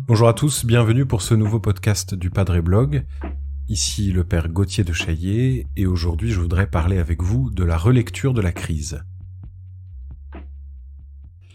Bonjour à tous, bienvenue pour ce nouveau podcast du Padre Blog. Ici le père Gauthier de Chaillet et aujourd'hui je voudrais parler avec vous de la relecture de la crise.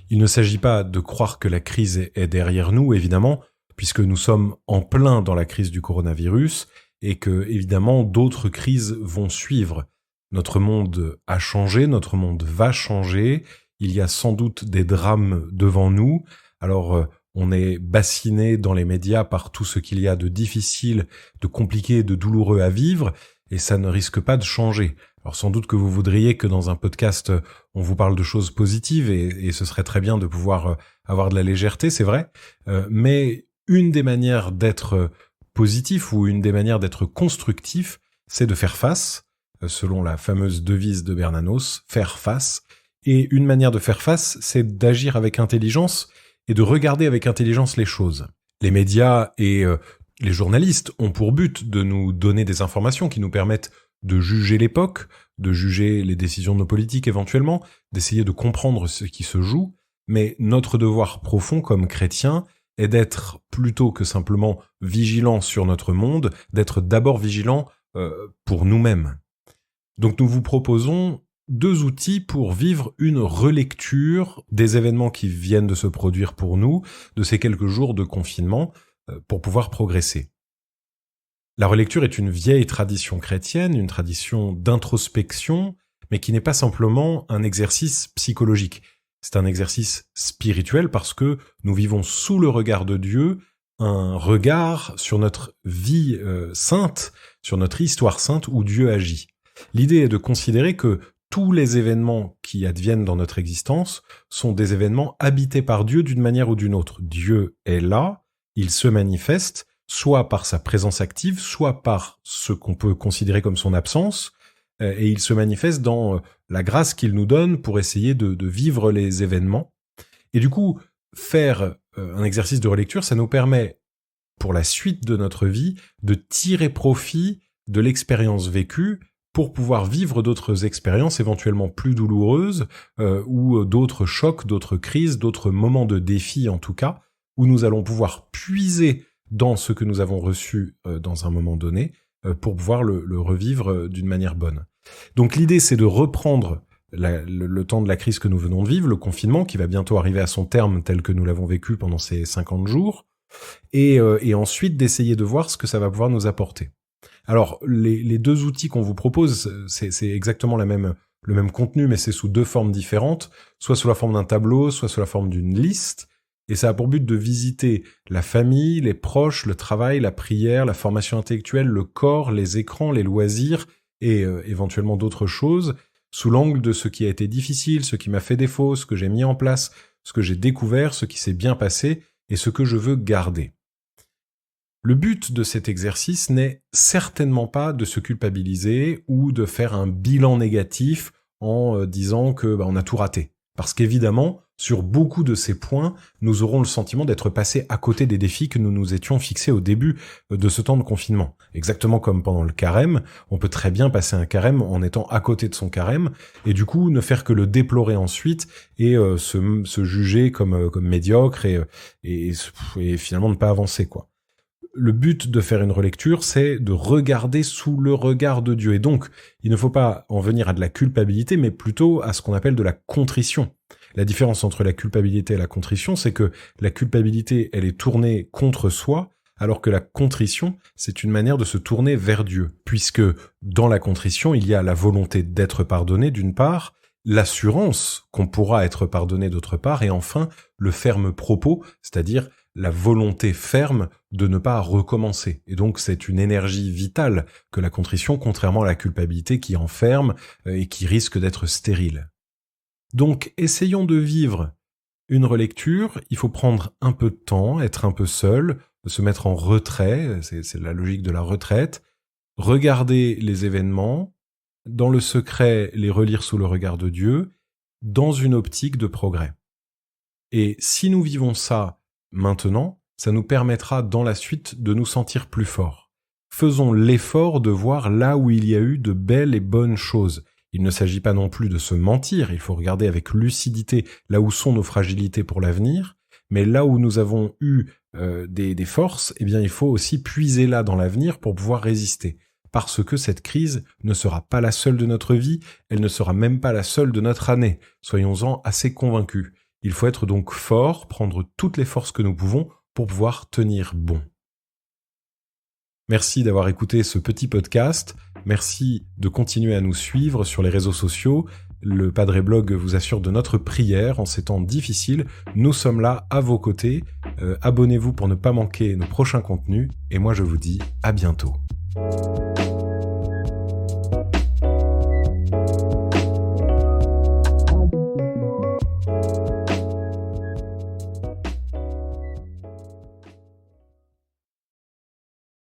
Il ne s'agit pas de croire que la crise est derrière nous, évidemment, puisque nous sommes en plein dans la crise du coronavirus et que, évidemment, d'autres crises vont suivre. Notre monde a changé, notre monde va changer, il y a sans doute des drames devant nous. Alors, on est bassiné dans les médias par tout ce qu'il y a de difficile, de compliqué, de douloureux à vivre, et ça ne risque pas de changer. Alors sans doute que vous voudriez que dans un podcast, on vous parle de choses positives, et ce serait très bien de pouvoir avoir de la légèreté, c'est vrai, mais une des manières d'être positif ou une des manières d'être constructif, c'est de faire face, selon la fameuse devise de Bernanos, faire face, et une manière de faire face, c'est d'agir avec intelligence, et de regarder avec intelligence les choses. Les médias et les journalistes ont pour but de nous donner des informations qui nous permettent de juger l'époque, de juger les décisions de nos politiques éventuellement, d'essayer de comprendre ce qui se joue, mais notre devoir profond comme chrétiens est d'être, plutôt que simplement vigilants sur notre monde, d'être d'abord vigilants pour nous-mêmes. Donc nous vous proposons 2 outils pour vivre une relecture des événements qui viennent de se produire pour nous, de ces quelques jours de confinement, pour pouvoir progresser. La relecture est une vieille tradition chrétienne, une tradition d'introspection, mais qui n'est pas simplement un exercice psychologique. C'est un exercice spirituel parce que nous vivons sous le regard de Dieu, un regard sur notre vie sainte, sur notre histoire sainte où Dieu agit. L'idée est de considérer que tous les événements qui adviennent dans notre existence sont des événements habités par Dieu d'une manière ou d'une autre. Dieu est là, il se manifeste, soit par sa présence active, soit par ce qu'on peut considérer comme son absence, et il se manifeste dans la grâce qu'il nous donne pour essayer de vivre les événements. Et du coup, faire un exercice de relecture, ça nous permet, pour la suite de notre vie, de tirer profit de l'expérience vécue pour pouvoir vivre d'autres expériences éventuellement plus douloureuses ou d'autres chocs, d'autres crises, d'autres moments de défi en tout cas, où nous allons pouvoir puiser dans ce que nous avons reçu dans un moment donné pour pouvoir le revivre d'une manière bonne. Donc l'idée c'est de reprendre le temps de la crise que nous venons de vivre, le confinement qui va bientôt arriver à son terme tel que nous l'avons vécu pendant ces 50 jours, et ensuite d'essayer de voir ce que ça va pouvoir nous apporter. Alors, les 2 outils qu'on vous propose, c'est exactement le même contenu, mais c'est sous 2 formes différentes, soit sous la forme d'un tableau, soit sous la forme d'une liste, et ça a pour but de visiter la famille, les proches, le travail, la prière, la formation intellectuelle, le corps, les écrans, les loisirs, et éventuellement d'autres choses, sous l'angle de ce qui a été difficile, ce qui m'a fait défaut, ce que j'ai mis en place, ce que j'ai découvert, ce qui s'est bien passé, et ce que je veux garder. Le but de cet exercice n'est certainement pas de se culpabiliser ou de faire un bilan négatif en disant que on a tout raté. Parce qu'évidemment, sur beaucoup de ces points, nous aurons le sentiment d'être passés à côté des défis que nous nous étions fixés au début de ce temps de confinement. Exactement comme pendant le carême, on peut très bien passer un carême en étant à côté de son carême et du coup ne faire que le déplorer ensuite et se juger comme médiocre et finalement ne pas avancer quoi. Le but de faire une relecture, c'est de regarder sous le regard de Dieu. Et donc, il ne faut pas en venir à de la culpabilité, mais plutôt à ce qu'on appelle de la contrition. La différence entre la culpabilité et la contrition, c'est que la culpabilité, elle est tournée contre soi, alors que la contrition, c'est une manière de se tourner vers Dieu. Puisque dans la contrition, il y a la volonté d'être pardonné d'une part, l'assurance qu'on pourra être pardonné d'autre part, et enfin, le ferme propos, c'est-à-dire la volonté ferme de ne pas recommencer. Et donc c'est une énergie vitale que la contrition, contrairement à la culpabilité qui enferme et qui risque d'être stérile. Donc essayons de vivre une relecture, il faut prendre un peu de temps, être un peu seul, se mettre en retrait, c'est la logique de la retraite, regarder les événements, dans le secret les relire sous le regard de Dieu, dans une optique de progrès. Et si nous vivons ça maintenant, ça nous permettra dans la suite de nous sentir plus forts. Faisons l'effort de voir là où il y a eu de belles et bonnes choses. Il ne s'agit pas non plus de se mentir, il faut regarder avec lucidité là où sont nos fragilités pour l'avenir, mais là où nous avons eu des forces, eh bien il faut aussi puiser là dans l'avenir pour pouvoir résister. Parce que cette crise ne sera pas la seule de notre vie, elle ne sera même pas la seule de notre année. Soyons-en assez convaincus. Il faut être donc fort, prendre toutes les forces que nous pouvons pour pouvoir tenir bon. Merci d'avoir écouté ce petit podcast. Merci de continuer à nous suivre sur les réseaux sociaux. Le Padre Blog vous assure de notre prière en ces temps difficiles. Nous sommes là à vos côtés. Abonnez-vous pour ne pas manquer nos prochains contenus. Et moi, je vous dis à bientôt.